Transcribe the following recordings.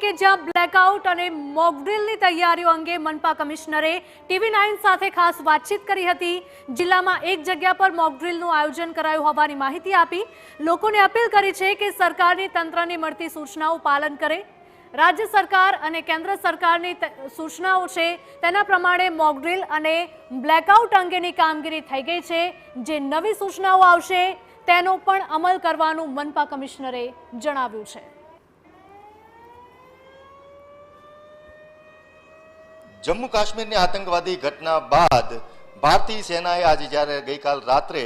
કે જ્યાં બ્લેકઆઉટ અને મોકડ્રીલની તૈયારીઓ અંગે મનપા કમિશનરે TV9 સાથે ખાસ વાતચીત કરી હતી। જિલ્લામાં એક જગ્યા પર મોકડ્રીલનું આયોજન કરાયું હોવાની માહિતી આપી લોકોને અપીલ કરી છે કે સરકારની તંત્રની મળતી સૂચનાઓ પાલન કરે। રાજ્ય સરકાર અને કેન્દ્ર સરકારની સૂચનાઓ છે તેના પ્રમાણે મોકડ્રીલ અને બ્લેકઆઉટ અંગેની કામગીરી થઈ ગઈ છે। જે નવી સૂચનાઓ આવશે તેનો પણ અમલ કરવાનું મનપા કમિશનરે જણાવ્યું છે। जम्मू काश्मीर आतंकवादी घटना बाद भारतीय सेनाए आज जयरे गईकाल रात्रे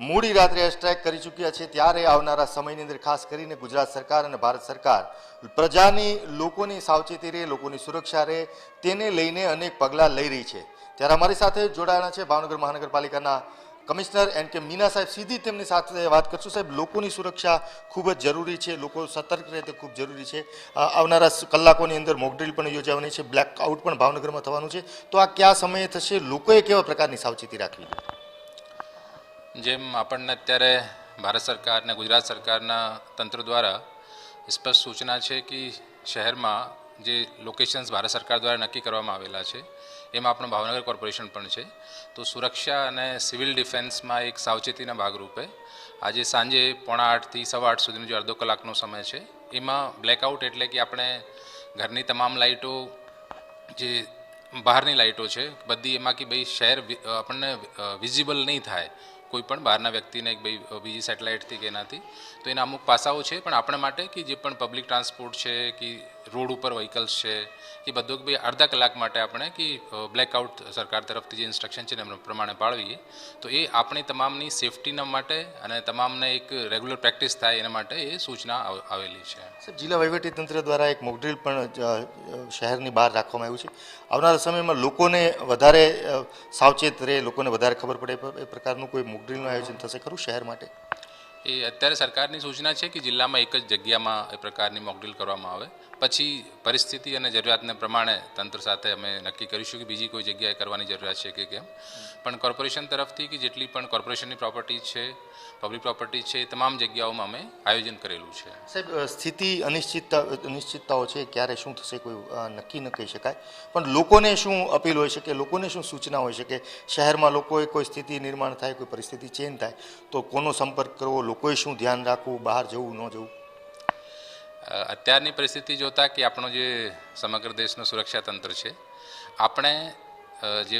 मूडी रात्रे एयर स्ट्राइक कर चूक्या है त्यारे आवनारा समयनी अंदर खास करीने गुजरात सरकार और भारत सरकार प्रजानी लोकोनी सावचेती रहे लोकोनी सुरक्षा रहे तेने लईने अनेक पगला लई रही है। त्यारे अमारी साथे जोड़ाया है भावनगर महानगरपालिकाना कमिश्नर NK मीना साहेब। सीधी तेमनी साथे बात करशुं। साहेब, लोकोनी सुरक्षा खूब ज जरूरी है, लोको सतर्क रहे खूब जरूरी है। आवनारा कलाकोनी अंदर मॉकड्रिल पण योजावानी छे, ब्लेकआउट पण भावनगरमां थवानुं छे, तो आ क्या समय थशे, लोकोए केवा प्रकारनी सावचेती राखवी? जेम આપણને અત્યારે ભારત સરકાર અને ગુજરાત સરકારના તંત્ર દ્વારા સ્પષ્ટ સૂચના છે કે શહેરમાં જે લોકેશન્સ ભારત સરકાર દ્વારા નક્કી કરવામાં આવેલા છે એમાં આપણું ભાવનગર કોર્પોરેશન પણ છે। તો સુરક્ષા અને સિવિલ ડિફેન્સમાં એક સાવચેતીના ભાગરૂપે આજે સાંજે 7:30 થી 8:15 સુધીનો જે અડધો કલાકનો સમય છે એમાં બ્લેકઆઉટ એટલે કે આપણે ઘરની તમામ લાઇટો જે બહારની લાઇટો છે બધી એમાં કે ભાઈ શહેર આપણને વિઝિબલ નહીં થાય કોઈપણ બહારના વ્યક્તિને એક ભાઈ બીજી સેટેલાઇટથી કે એનાથી। તો એના અમુક પાસાઓ છે પણ આપણે માટે કે જે પણ પબ્લિક ટ્રાન્સપોર્ટ છે કે રોડ ઉપર વ્હીકલ્સ છે કે બધું ભાઈ અડધા કલાક માટે આપણે કે બ્લેકઆઉટ સરકાર તરફથી જે ઇન્સ્ટ્રક્શન છે ને એના પ્રમાણે પાળવીએ તો એ આપણી તમામની સેફટીના માટે અને તમામને એક રેગ્યુલર પ્રેક્ટિસ થાય એના માટે એ સૂચના આવેલી છે। સાહેબ, જિલ્લા વહીવટીતંત્ર દ્વારા એક મોકડ્રીલ પણ શહેરની બહાર રાખવામાં આવ્યું છે। આવનારા સમયમાં લોકોને વધારે સાવચેત રહે, લોકોને વધારે ખબર પડે એ પ્રકારનું કોઈ મોકડ્રીલનું આયોજન થશે ખરું શહેર માટે? એ અત્યારે સરકારની સૂચના છે કે જિલ્લામાં એક જ જગ્યામાં એ પ્રકારની મોકડ્રીલ કરવામાં આવે, પછી પરિસ્થિતિ અને જરૂરિયાતને પ્રમાણે તંત્ર સાથે અમે નક્કી કરીશું કે બીજી કોઈ જગ્યાએ કરવાની જરૂરિયાત છે કે કેમ। પણ કોર્પોરેશન તરફથી કે જેટલી પણ કોર્પોરેશનની પ્રોપર્ટી છે, પબ્લિક પ્રોપર્ટી છે, એ તમામ જગ્યાઓમાં અમે આયોજન કરેલું છે। સાહેબ, સ્થિતિ અનિશ્ચિતતાઓ છે, ક્યારે શું થશે કોઈ નક્કી ન કહી શકાય, પણ લોકોને શું અપીલ હોઈ શકે, લોકોને શું સૂચના હોઈ શકે? શહેરમાં લોકોએ કોઈ સ્થિતિ નિર્માણ થાય, કોઈ પરિસ્થિતિ ચેન્જ થાય તો કોનો સંપર્ક કરવો, લોકોએ શું ધ્યાન રાખવું, બહાર જવું ન જવું? અત્યારની પરિસ્થિતિ જોતાં કે આપણો જે સમગ્ર દેશનો સુરક્ષા તંત્ર છે આપણે જે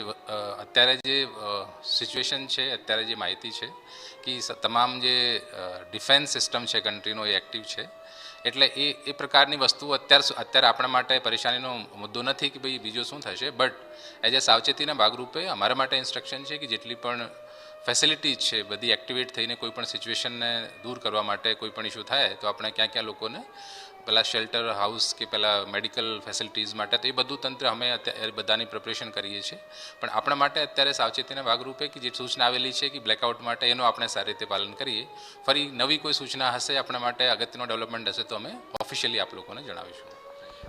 અત્યારે જે સિચ્યુએશન છે, અત્યારે જે માહિતી છે કે તમામ જે ડિફેન્સ સિસ્ટમ છે કન્ટ્રીનો એ એક્ટિવ છે એટલે એ પ્રકારની વસ્તુ અત્યારે આપણા માટે પરેશાનીનો મુદ્દો નથી કે ભાઈ બીજો શું થશે। બટ એઝ એ સાવચેતીના ભાગરૂપે અમારા માટે ઇન્સ્ટ્રક્શન છે કે જેટલી પણ ફેસિલિટીઝ છે બધી એક્ટિવેટ થઈને કોઈ પણ સિચ્યુએશનને દૂર કરવા માટે કોઈ પણ ઇસ્યુ થાય તો આપણે ક્યાં ક્યાં લોકોને પેલા શેલ્ટર હાઉસ કે પેલા મેડિકલ ફેસિલિટીઝ માટે તો એ બધું તંત્ર અમે અત્યારે બધાની પ્રિપરેશન કરીએ છીએ। પણ આપણા માટે અત્યારે સાવચેતીના ભાગરૂપે કે જે સૂચના આવેલી છે કે બ્લેકઆઉટ માટે એનો આપણે સારી રીતે પાલન કરીએ। ફરી નવી કોઈ સૂચના હશે આપણા માટે અગત્યનો ડેવલપમેન્ટ હશે તો અમે ઓફિશિયલી આપ લોકોને જણાવીશું।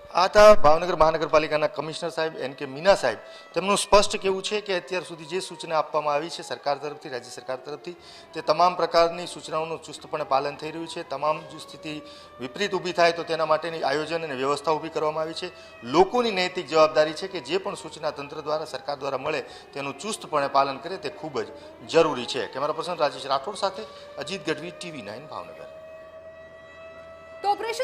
આ હતા ભાવનગર મહાનગરપાલિકાના કમિશનર સાહેબ NK મીના સાહેબ। તેમનું સ્પષ્ટ કહેવું છે કે અત્યાર સુધી જે સૂચના આપવામાં આવી છે સરકાર તરફથી, રાજ્ય સરકાર તરફથી, તે તમામ પ્રકારની સૂચનાઓનું ચુસ્તપણે પાલન થઈ રહ્યું છે। તમામ જો સ્થિતિ વિપરીત ઊભી થાય તો તેના માટેની આયોજન અને વ્યવસ્થા ઊભી કરવામાં આવી છે। લોકોની નૈતિક જવાબદારી છે કે જે પણ સૂચના તંત્ર દ્વારા, સરકાર દ્વારા મળે તેનું ચુસ્તપણે પાલન કરે તે ખૂબ જ જરૂરી છે। કેમેરા પર્સન રાજેશ રાઠોડ સાથે અજીત ગઢવી, TV9 ભાવનગર। તો ઓપરેશન